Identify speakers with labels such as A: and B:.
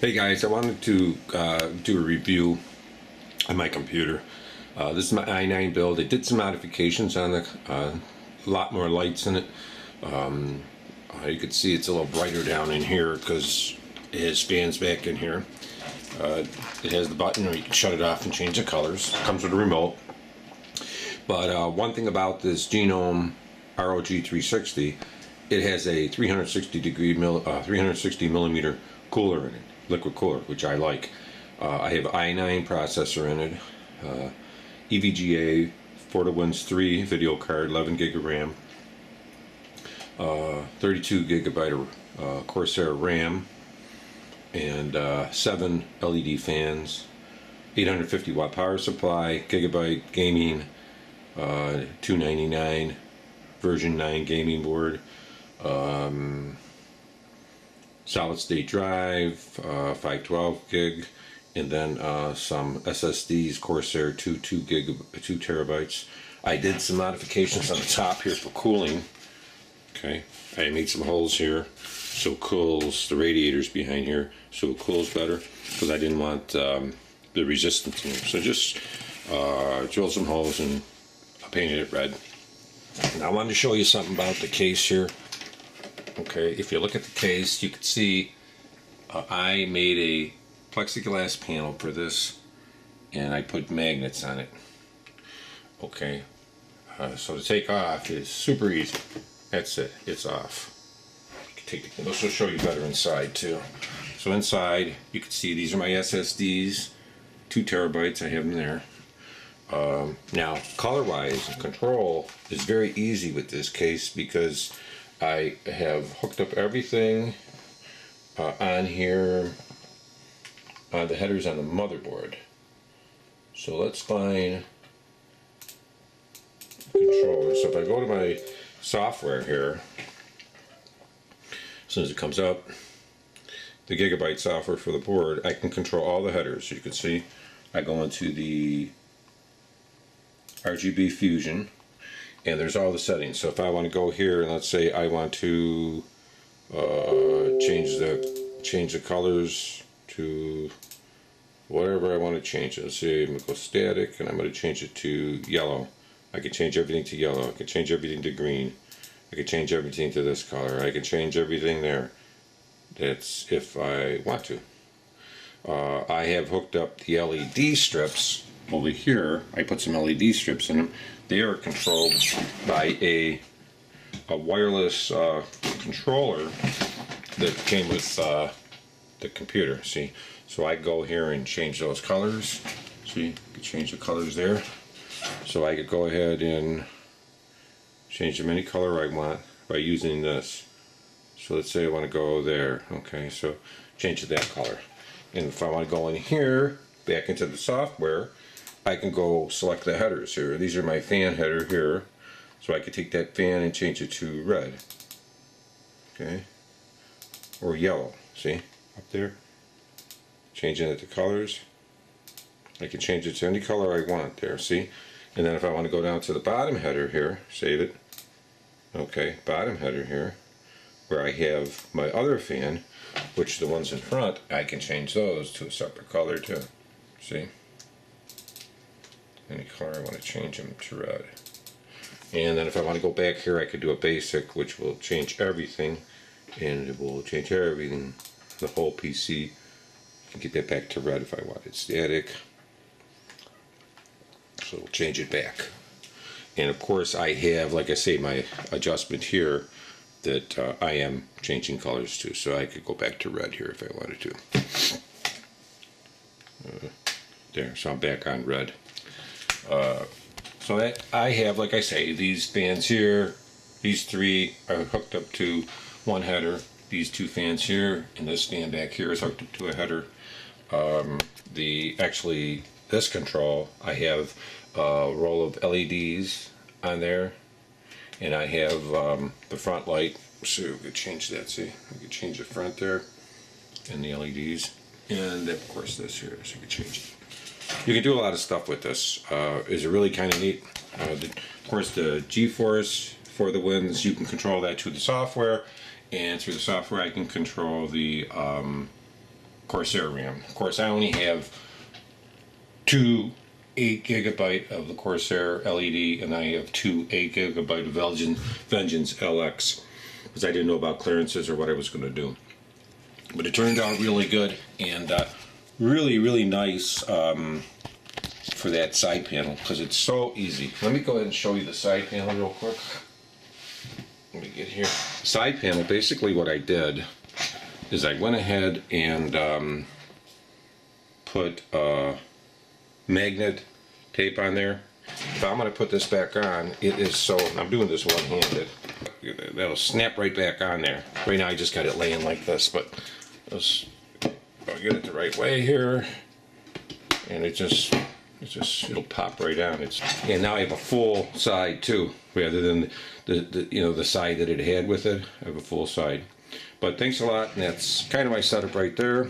A: Hey guys, I wanted to do a review on my computer. This is my i9 build. It did some modifications on it, a lot more lights in it. You can see it's a little brighter down in here because it has fans back in here. It has the button where you can shut it off and change the colors. It comes with a remote. But one thing about this Genome ROG 360, it has a 360 millimeter cooler in it, liquid cooler, which I like. I have i9 processor in it, EVGA 4 to Wins 3 video card, 11 gig of RAM, 32 gigabyte of Corsair RAM, and 7 LED fans, 850 watt power supply, gigabyte gaming, $299 version 9 gaming board, solid state drive, 512 gig, and then some SSDs, Corsair 2 terabytes. I did some modifications on the top here for cooling. Okay, I made some holes here so it cools the radiators behind here, so it cools better because I didn't want the resistance in here. So just drilled some holes and painted it red. And I wanted to show you something about the case here. Okay, if you look at the case, you can see I made a plexiglass panel for this, and I put magnets on it. Okay, so to take off is super easy. That's it, it's off. You can take this will show you better inside too. So inside, you can see these are my SSDs, 2 terabytes. I have them there. Now, color-wise, control is very easy with this case because I have hooked up everything on here, the headers on the motherboard. So let's find controller. So if I go to my software here, as soon as it comes up, the gigabyte software for the board, I can control all the headers. You can see I go into the RGB Fusion, and there's all the settings. So if I want to go here and let's say I want to change the colors to whatever I want to change it. Let's say I'm going to go static and I'm going to change it to yellow. I can change everything to yellow. I can change everything to green. I can change everything to this color. I can change everything there. That's if I want to. I have hooked up the LED strips over here. I put some LED strips in them. They are controlled by a wireless controller that came with the computer. See, so I go here and change those colors. See, you can change the colors there. So I could go ahead and change them any color I want by using this. So let's say I want to go there. Okay, so change it that color. And if I want to go in here, back into the software, I can go select the headers here. These are my fan header here. So I could take that fan and change it to red. Okay. Or yellow. See? Up there. Changing it to colors. I can change it to any color I want there. See? And then if I want to go down to the bottom header here, save it. Okay, bottom header here, where I have my other fan, which the ones in front, I can change those to a separate color too. See? Any color I want to change them to red. And then if I want to go back here, I could do a basic, which will change everything, and it will change everything, the whole PC. You can get that back to red if I want it static. So we'll change it back. And of course I have, like I say, my adjustment here that I am changing colors to, so I could go back to red here if I wanted to. There, so I'm back on red. So that I have, like I say, these fans here, these 3 are hooked up to one header, these 2 fans here, and this fan back here is hooked up to a header. This control, I have a row of LEDs on there, and I have the front light. So we could change that. See, we could change the front there and the LEDs, and of course this here. So you can change it. You can do a lot of stuff with this. It's really kind of neat. Of course, the G-force for the Wins, you can control that through the software, and through the software I can control the Corsair RAM. Of course, I only have two 8GB of the Corsair LED, and I have two 8GB of Vengeance LX, because I didn't know about clearances or what I was going to do. But it turned out really good, and really nice for that side panel, because it's so easy. Let me go ahead and show you the side panel real quick. Let me get here. Side panel, basically what I did is I went ahead and put magnet tape on there. If I'm going to put this back on, it is so, I'm doing this one-handed, that'll snap right back on there. Right now I just got it laying like this, but I'll get it the right way here, and it'll pop right on. And now I have a full side too, rather than the side that it had with it. I have a full side. But thanks a lot, and that's kind of my setup right there.